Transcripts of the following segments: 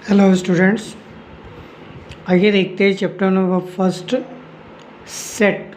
Hello students, आइए देखते हैं चैप्टर नंबर फर्स्ट सेट।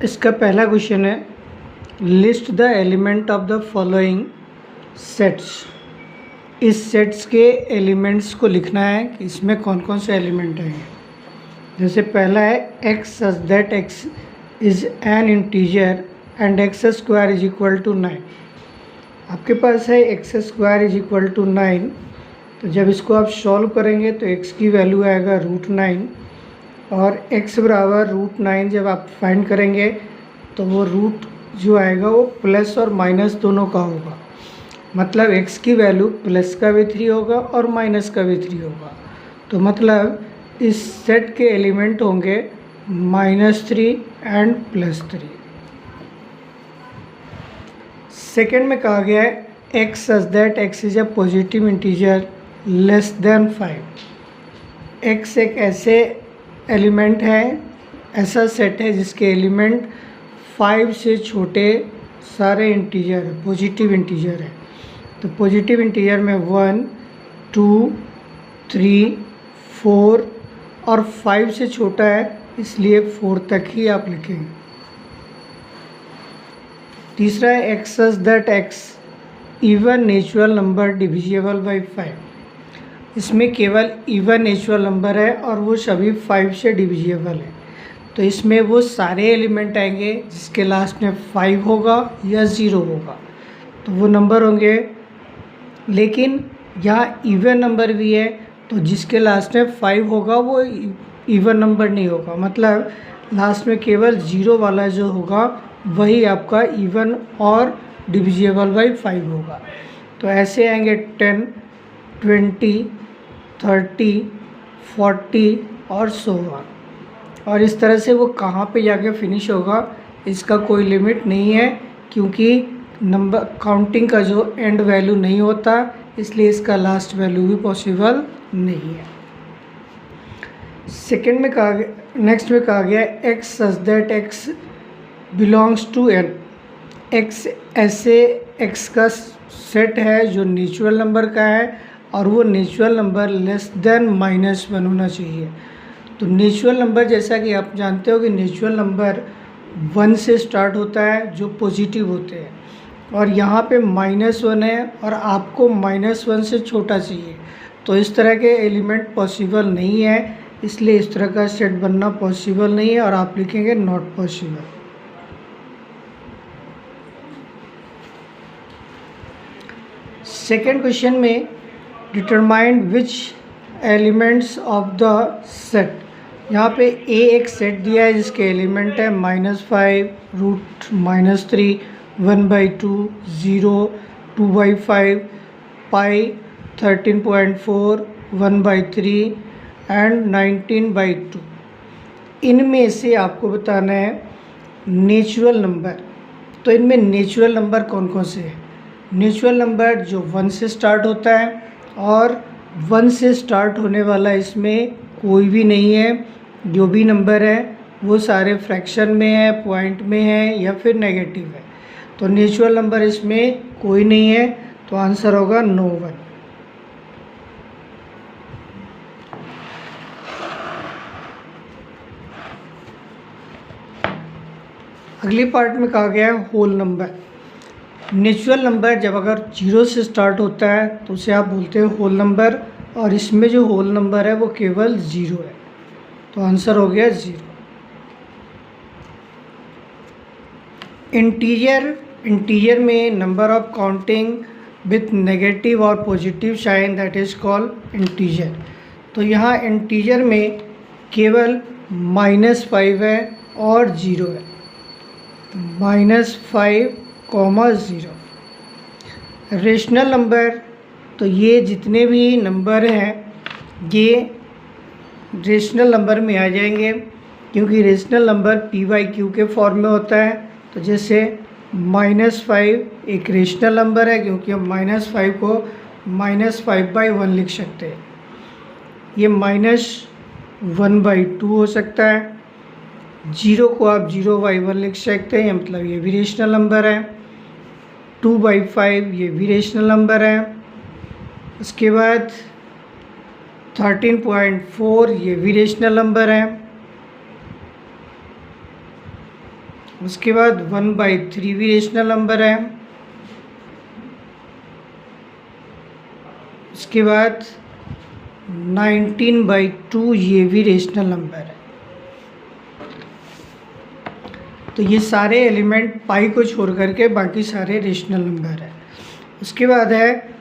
इसका पहला क्वेश्चन है, list the element of the following sets. इस सेट्स के एलिमेंट्स को लिखना है कि इसमें कौन कौन से एलिमेंट हैं। जैसे पहला है x such that x is an integer and x square is equal to 9। आपके पास है x square is equal to 9, तो जब इसको आप सॉल्व करेंगे तो x की वैल्यू आएगा √9 और x बराबर √9 जब आप फाइंड करेंगे तो वो रूट जो आएगा वो प्लस और माइनस दोनों का होगा। मतलब x की वैल्यू प्लस का भी 3 होगा और माइनस का भी 3 होगा। तो मतलब इस सेट के एलिमेंट होंगे -3 एंड +3। सेकेंड में कहा गया है x such that x is a positive integer less than 5। X एक ऐसे एलिमेंट है, ऐसा सेट है जिसके एलिमेंट 5 से छोटे सारे इंटीजर है, पॉजिटिव इंटीजर है। तो पॉजिटिव इंटीजर में 1, 2, 3, 4 और 5 से छोटा है, इसलिए 4 तक ही आप लिखेंगे। तीसरा है x such that x even natural number divisible by 5। इसमें केवल इवन नेचुरल नंबर है और वो सभी 5 से डिविजिबल है। तो इसमें वो सारे एलिमेंट आएंगे जिसके लास्ट में 5 होगा या 0 होगा, तो वो नंबर होंगे। लेकिन यहाँ इवन नंबर भी है, तो जिसके लास्ट में 5 होगा वो इवन नंबर नहीं होगा। मतलब लास्ट में केवल 0 वाला जो होगा वही आपका इवन और डिविजिबल बाई 5 होगा। तो ऐसे आएंगे 10, 20, 30, 40 और 100। और इस तरह से वो कहाँ पे जाके फिनिश होगा इसका कोई लिमिट नहीं है, क्योंकि नंबर काउंटिंग का जो एंड वैल्यू नहीं होता, इसलिए इसका लास्ट वैल्यू भी पॉसिबल नहीं है। सेकेंड में कहा गया, नेक्स्ट में कहा गया x such that x belongs to N. X ऐसे एक्स का सेट है जो नेचुरल नंबर का है और वो नेचुरल नंबर लेस देन -1 होना चाहिए। तो नेचुरल नंबर, जैसा कि आप जानते हो कि नेचुरल नंबर 1 से स्टार्ट होता है जो पॉजिटिव होते हैं, और यहाँ पे -1 है और आपको -1 से छोटा चाहिए। तो इस तरह के एलिमेंट पॉसिबल नहीं है, इसलिए इस तरह का सेट बनना पॉसिबल नहीं है और आप लिखेंगे नॉट पॉसिबल। सेकेंड क्वेश्चन में determine which elements of the set. यहाँ पे ए एक सेट दिया है जिसके एलिमेंट है -5, √-3, 1/2, 0, 2/5, पाई, 13.4, 1/3 एंड 19/2। इनमें से आपको बताना है नेचुरल नंबर। तो इनमें नेचुरल नंबर कौन कौन से हैं? नेचुरल नंबर जो 1 से स्टार्ट होता है, और 1 से स्टार्ट होने वाला इसमें कोई भी नहीं है। जो भी नंबर है वो सारे फ्रैक्शन में है, पॉइंट में है या फिर नेगेटिव है। तो नेचुरल नंबर इसमें कोई नहीं है, तो आंसर होगा नो 1। अगली पार्ट में कहा गया है होल नंबर। नेचुरल नंबर जब अगर 0 से स्टार्ट होता है तो उसे आप बोलते हैं होल नंबर, और इसमें जो होल नंबर है वो केवल 0 है, तो आंसर हो गया 0। इंटीजर में number of counting with negative और positive sign, that is called integer. तो यहाँ इंटीजर में केवल -5 है और 0 है, -5, -0। रेशनल नंबर, तो ये जितने भी नंबर हैं ये रेशनल नंबर में आ जाएंगे, क्योंकि रेशनल नंबर p/q के फॉर्म में होता है। तो जैसे -5 एक रेशनल नंबर है, क्योंकि हम -5 को -5/1 लिख सकते हैं। ये -1/2 हो सकता है। 0 को आप 0/1 लिख सकते हैं, मतलब ये भी रेशनल नंबर है। 2/5 ये भी रेशनल नंबर है। उसके बाद 13.4 ये भी रेशनल नंबर है। उसके बाद 1/3 भी रेशनल नंबर है। उसके बाद 19/2 ये भी रेशनल नंबर है। तो ये सारे एलिमेंट पाई को छोड़ करके बाकी सारे रेशनल नंबर है। उसके बाद है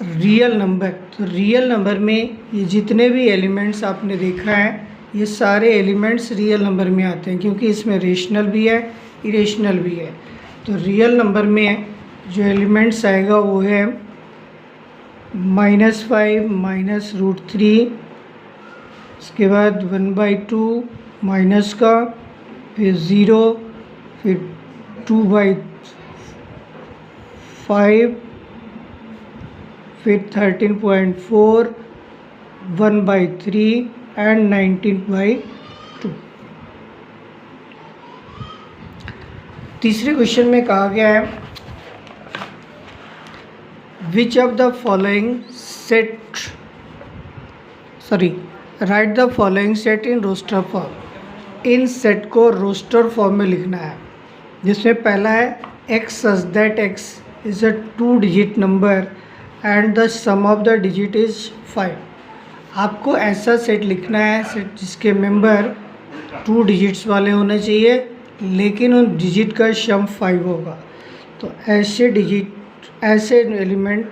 रियल नंबर। तो रियल नंबर में ये जितने भी एलिमेंट्स आपने देखा है ये सारे एलिमेंट्स रियल नंबर में आते हैं, क्योंकि इसमें रेशनल भी है इरेशनल भी है। तो रियल नंबर में जो एलिमेंट्स आएगा वो है -5 -√3, उसके बाद 1/2 माइनस का, फिर 0, फिर 2/5, फिर 13.4, 1/3 एंड 19/2। तीसरे क्वेश्चन में कहा गया है which of the following write the following set in roster form. इन सेट को रोस्टर फॉर्म में लिखना है, जिसमें पहला है x such that x is a 2-digit number and the sum of the digit is 5। आपको ऐसा सेट लिखना है सेट जिसके मेंबर 2 डिजिट्स वाले होने चाहिए, लेकिन उन डिजिट का सम 5 होगा। तो ऐसे एलिमेंट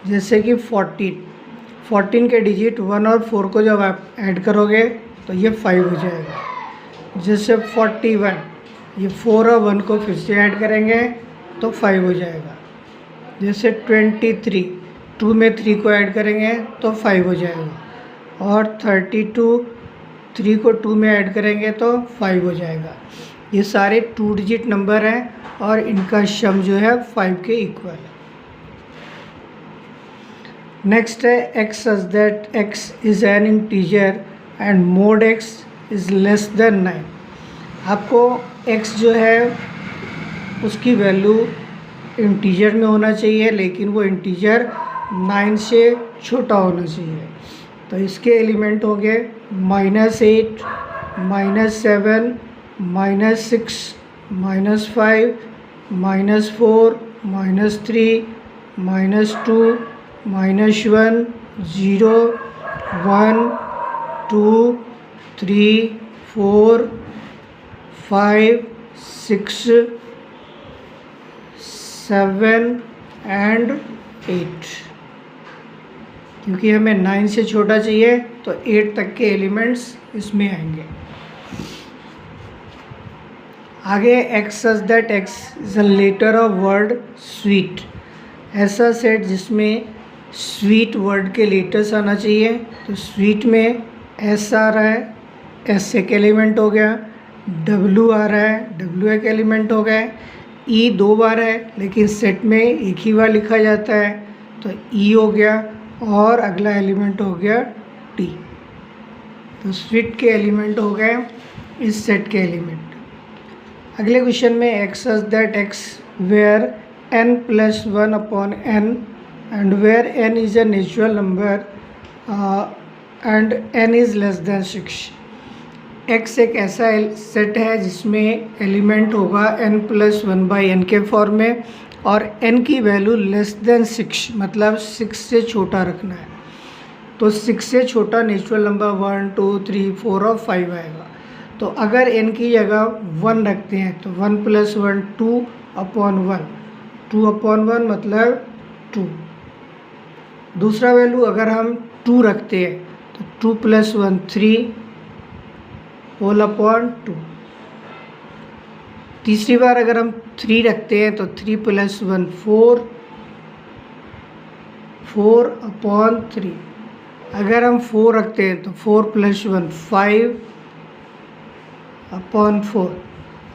जैसे कि 14 के डिजिट 1 और 4 को जब आप ऐड करोगे तो ये 5 हो जाएगा। जैसे 41, ये 4 और 1 को फिर से ऐड करेंगे तो 5 हो जाएगा। जैसे 23, 2 में 3 को ऐड करेंगे तो 5 हो जाएगा। और 32, 3 को 2 में ऐड करेंगे तो 5 हो जाएगा। ये सारे 2 डिजिट नंबर हैं और इनका सम जो है 5 के इक्वल है। नेक्स्ट है x such that x is an integer and mod x is less than 9। आपको x जो है उसकी वैल्यू इंटीजर में होना चाहिए, लेकिन वो इंटीजर 9 से छोटा होना चाहिए। तो इसके एलिमेंट हो गए -8, -7, -6, -5, -4, -3, -2, -1, 0, 1, 2, 3, 4, 5, 6, 7 एंड 8। क्योंकि हमें 9 से छोटा चाहिए तो 8 तक के एलिमेंट्स इसमें आएंगे। आगे x such that x is a letter of word sweet। ऐसा सेट जिसमें स्वीट वर्ड के लेटर्स आना चाहिए। तो स्वीट में S आ रहा है, S एक एलिमेंट हो गया। W आ रहा है, W एक एलिमेंट हो गया। E 2 बार है, लेकिन सेट में एक ही बार लिखा जाता है, तो E हो गया। और अगला एलिमेंट हो गया T। तो स्वीट के एलिमेंट हो गए इस सेट के एलिमेंट। अगले क्वेश्चन में x such that x where n + 1 upon n and where n is a natural number and n is less than 6। x एक ऐसा सेट है जिसमें एलिमेंट होगा n + 1/n के फॉर्म में, और n की वैल्यू लेस देन 6 मतलब 6 से छोटा रखना है। तो 6 से छोटा नेचुरल नंबर 1, 2, 3, 4 और 5 आएगा। तो अगर n की जगह 1 रखते हैं तो 1 + 1 2/1, 2/1 मतलब 2। दूसरा वैल्यू अगर हम 2 रखते हैं तो 2 + 1 3 (2)। तीसरी बार अगर हम 3 रखते हैं तो 3 + 1 4 4/3। अगर हम 4 रखते हैं तो 4 + 1 5/4।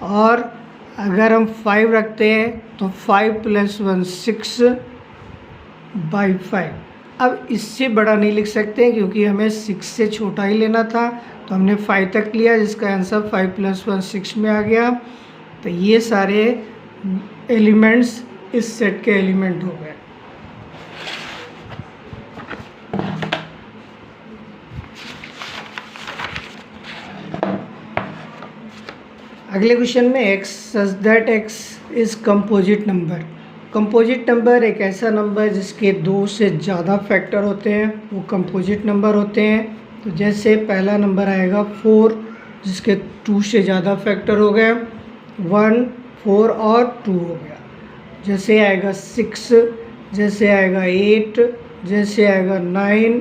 और अगर हम 5 रखते हैं तो 5 + 1 6/5। अब इससे बड़ा नहीं लिख सकते क्योंकि हमें 6 से छोटा ही लेना था, तो हमने 5 तक लिया, जिसका आंसर 5 + 1 6 में आ गया। तो ये सारे एलिमेंट्स इस सेट के एलिमेंट हो गए। अगले क्वेश्चन में x such that x is composite number. Composite number एक ऐसा नंबर जिसके दो से ज़्यादा फैक्टर होते हैं, वो कंपोजिट नंबर होते हैं। तो जैसे पहला नंबर आएगा 4, जिसके 2 से ज़्यादा फैक्टर हो गए, 1, 4 और 2 हो गया। जैसे आएगा 6, जैसे आएगा 8, जैसे आएगा 9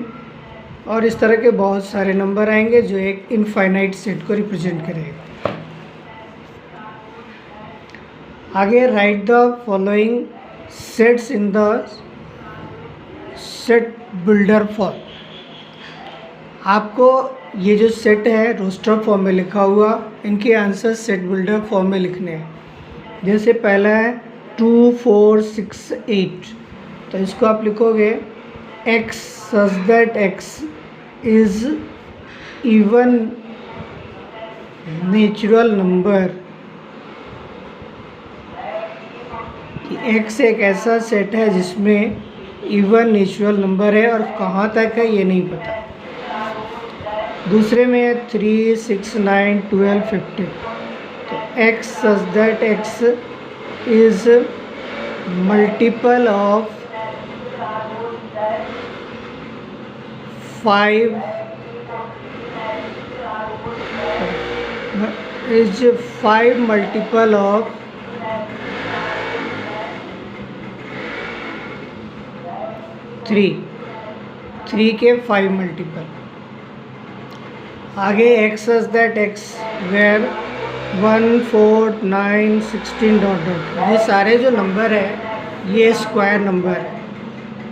और इस तरह के बहुत सारे नंबर आएंगे जो एक इनफाइनाइट सेट को रिप्रेजेंट करेगा। आगे right the following sets in the set builder form. आपको ये जो सेट है रोस्टर फॉर्म में लिखा हुआ, इनके आंसर सेट बिल्डर फॉर्म में लिखने हैं। जैसे पहला है 2, 4, 6, 8, तो इसको आप लिखोगे x such that x is even natural number. कि x एक ऐसा सेट है जिसमें इवन नेचुरल नंबर है और कहाँ तक है ये नहीं पता। दूसरे में है 3, 6, 9, 12, 15, तो x such that x is multiple of 5 is 5 multiple of 3 के 5 मल्टीपल। आगे x such that x where 1, 4, 9, 16 dot dot, ये सारे जो नंबर है ये स्क्वायर नंबर है।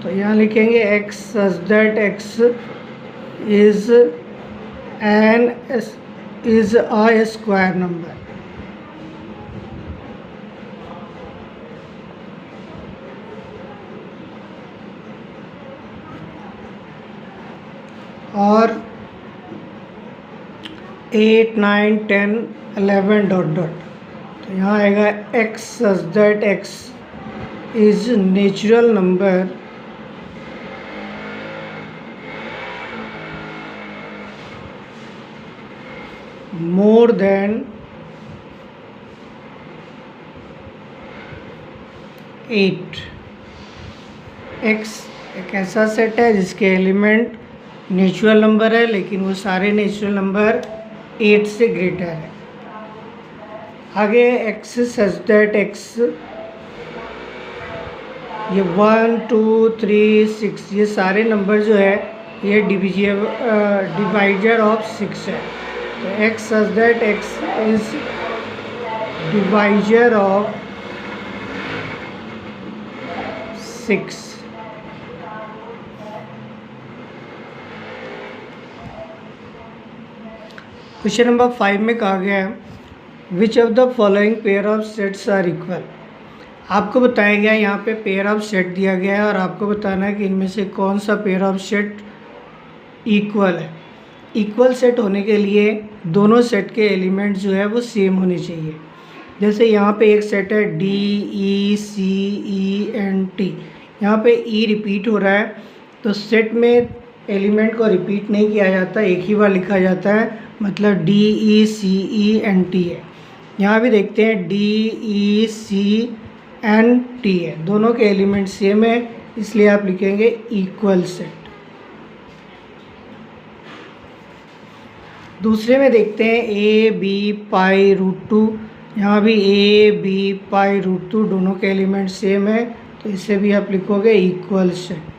तो यहाँ लिखेंगे x such that x is a square number. और 8, 9, 10, 11 डॉट डॉट, तो यहाँ आएगा x such that x is natural number more than 8। x एक ऐसा सेट है जिसके एलिमेंट नेचुरल नंबर है, लेकिन वो सारे नेचुरल नंबर 8 से ग्रेटर है। आगे x सच दैट x, ये 1, 2, 3, 6, ये सारे नंबर जो है ये डिवाइजर ऑफ 6 है। तो x such that x is divisor of 6। Question number 5 में कहा गया है which of the following pair of sets are equal. आपको बताया गया है यहाँ पे पेयर ऑफ सेट दिया गया है और आपको बताना है कि इनमें से कौन सा पेयर ऑफ सेट इक्वल है। इक्वल सेट होने के लिए दोनों सेट के एलिमेंट जो है वो सेम होने चाहिए। जैसे यहाँ पे एक सेट है D, E, C, E, N, T, यहाँ पे E रिपीट हो रहा है, तो सेट में एलिमेंट को रिपीट नहीं किया जाता, एक ही बार लिखा जाता है, मतलब D, E, C, E, N, T है। यहाँ भी देखते हैं D, E, C, N, T है, दोनों के एलिमेंट सेम है, इसलिए आप लिखेंगे इक्वल सेट। दूसरे में देखते हैं A, B, पाई रूट 2, यहाँ भी A, B, पाई रूट 2 दोनों के एलिमेंट सेम है, तो इसे भी आप लिखोगे इक्वल सेट।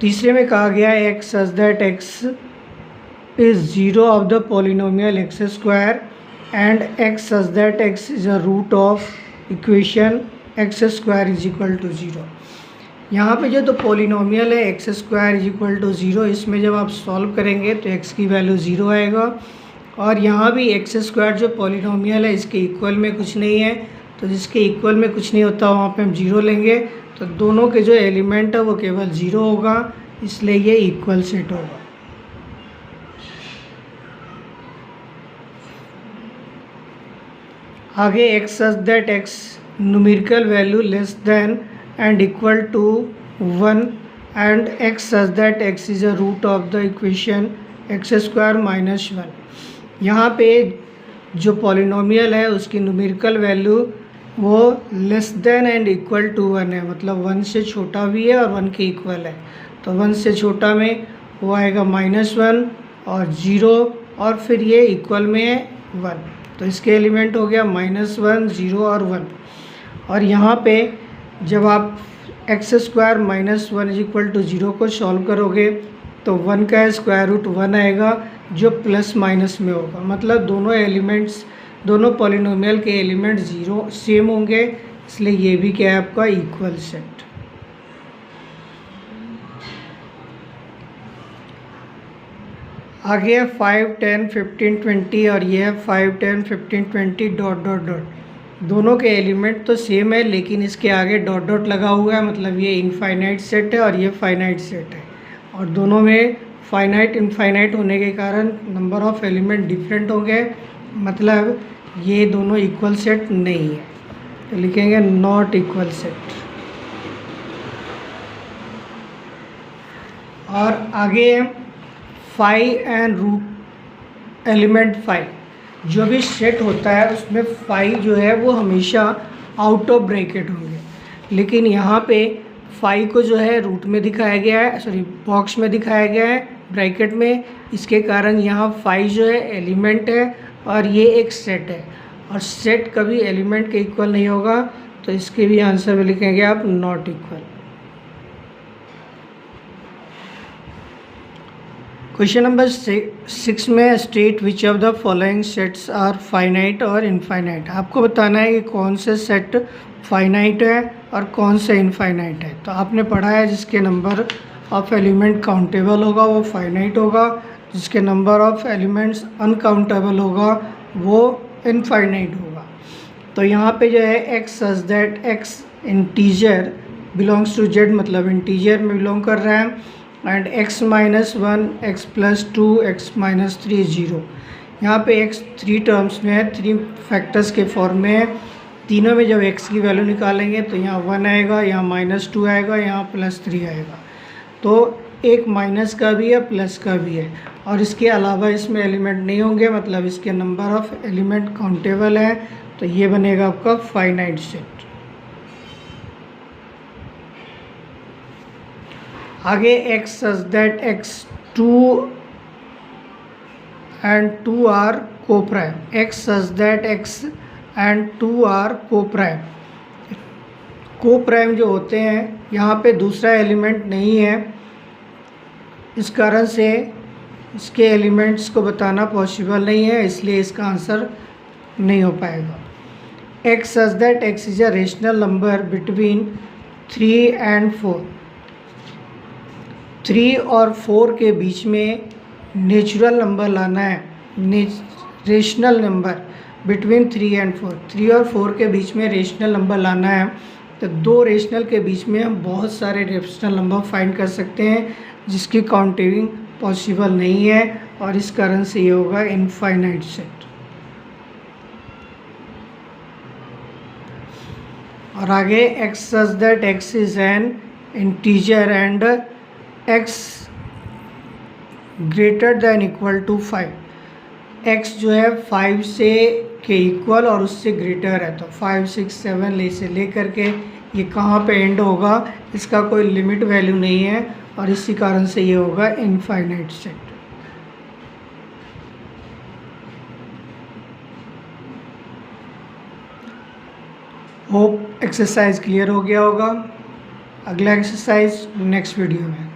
तीसरे में कहा गया है x such that x is 0 of the polynomial x square and x such that x is a root of equation x square is equal to 0। यहाँ पे जो तो पॉलिनोमियल है x square is equal to 0, इसमें जब आप solve करेंगे तो x की वैल्यू 0 आएगा। और यहाँ भी एक्स स्क्वायर जो पॉलिनोमियल है इसके इक्वल में कुछ नहीं है, तो जिसके इक्वल में कुछ नहीं होता वहाँ पे हम 0 लेंगे, तो दोनों के जो एलिमेंट है वो केवल 0 होगा, इसलिए ये इक्वल सेट होगा। आगे x such that x numerical value less than and equal to 1 and x such that x is a root of the equation x square minus 1। यहाँ पे जो पॉलिनोमियल है उसकी न्यूमेरिकल वैल्यू वो less than and equal to 1 है, मतलब 1 से छोटा भी है और 1 के इक्वल है। तो 1 से छोटा में वो आएगा -1 और 0 और फिर ये इक्वल में है 1, तो इसके एलिमेंट हो गया -1, 0 और 1। और यहाँ पे जब आप x square minus 1 is equal to 0 को सॉल्व करोगे तो 1 का स्क्वायर रूट 1 आएगा जो प्लस माइनस में होगा, मतलब दोनों एलिमेंट्स, दोनों पॉलिनोमियल के एलिमेंट 0 सेम होंगे, इसलिए ये भी क्या है आपका इक्वल सेट। आगे है 5, 10, 15, 20 और ये है 5, 10, 15, 20 डॉट डॉट डॉट। दोनों के एलिमेंट तो सेम है लेकिन इसके आगे डॉट डॉट लगा हुआ है, मतलब ये इनफाइनाइट सेट है और ये फाइनाइट सेट है, और दोनों में फाइनाइट इनफाइनाइट होने के कारण नंबर ऑफ एलिमेंट डिफरेंट होंगे, मतलब ये दोनों इक्वल सेट नहीं है, तो लिखेंगे नॉट इक्वल सेट। और आगे 5 एंड रूट एलिमेंट 5, जो भी सेट होता है उसमें 5 जो है वो हमेशा आउट ऑफ ब्रैकेट होंगे, लेकिन यहाँ पे 5 को जो है रूट में दिखाया गया है, सॉरी बॉक्स में दिखाया गया है ब्रैकेट में, इसके कारण यहाँ 5 जो है एलिमेंट है और ये एक सेट है, और सेट कभी एलिमेंट के इक्वल नहीं होगा, तो इसके भी आंसर में लिखेंगे आप नॉट इक्वल। क्वेश्चन नंबर 6 में state which of the following sets are finite और इनफाइनाइट। आपको बताना है कि कौन से सेट फाइनाइट है और कौन से इनफाइनाइट है। तो आपने पढ़ा है जिसके नंबर ऑफ एलिमेंट काउंटेबल होगा वो फाइनाइट होगा, जिसके नंबर ऑफ एलिमेंट्स अनकाउंटेबल होगा वो इनफाइनाइट होगा। तो यहाँ पे जो है x such that x integer belongs to Z, मतलब इंटीजर में बिलोंग कर रहा है, and x minus 1, x plus 2, x minus 3 0। यहाँ पे x 3 टर्म्स में है, 3 फैक्टर्स के फॉर्म में है, तीनों में जब x की वैल्यू निकालेंगे तो यहाँ 1 आएगा, यहाँ -2 आएगा, यहाँ +3 आएगा। तो एक माइनस का भी है प्लस का भी है, और इसके अलावा इसमें एलिमेंट नहीं होंगे, मतलब इसके नंबर ऑफ एलिमेंट काउंटेबल है, तो ये बनेगा आपका फाइनाइट सेट। आगे x such that x2 and 2 are coprime, x such that x and 2 are coprime. Coprime जो होते हैं यहाँ पे दूसरा एलिमेंट नहीं है, इस कारण से इसके एलिमेंट्स को बताना पॉसिबल नहीं है, इसलिए इसका आंसर नहीं हो पाएगा। x such that x is a rational number between 3 and 4। 3 और 4 के बीच में नेचुरल नंबर लाना है, रेशनल नंबर बिटवीन 3 एंड 4। 3 और 4 के बीच में रेशनल नंबर लाना है, तो दो रेशनल के बीच में हम बहुत सारे रेशनल नंबर फाइंड कर सकते हैं जिसकी काउंटिंग पॉसिबल नहीं है, और इस कारण से ये होगा इनफाइनाइट सेट। और आगे x such that x is an integer and x greater than equal to 5। x जो है 5 से के इक्वल और उससे ग्रेटर है, तो 5, 6, 7 से लेकर के ये कहाँ पे एंड होगा, इसका कोई लिमिट वैल्यू नहीं है, और इसी कारण से ये होगा infinite set. Hope exercise clear हो गया होगा। अगला एक्सरसाइज नेक्स्ट वीडियो में।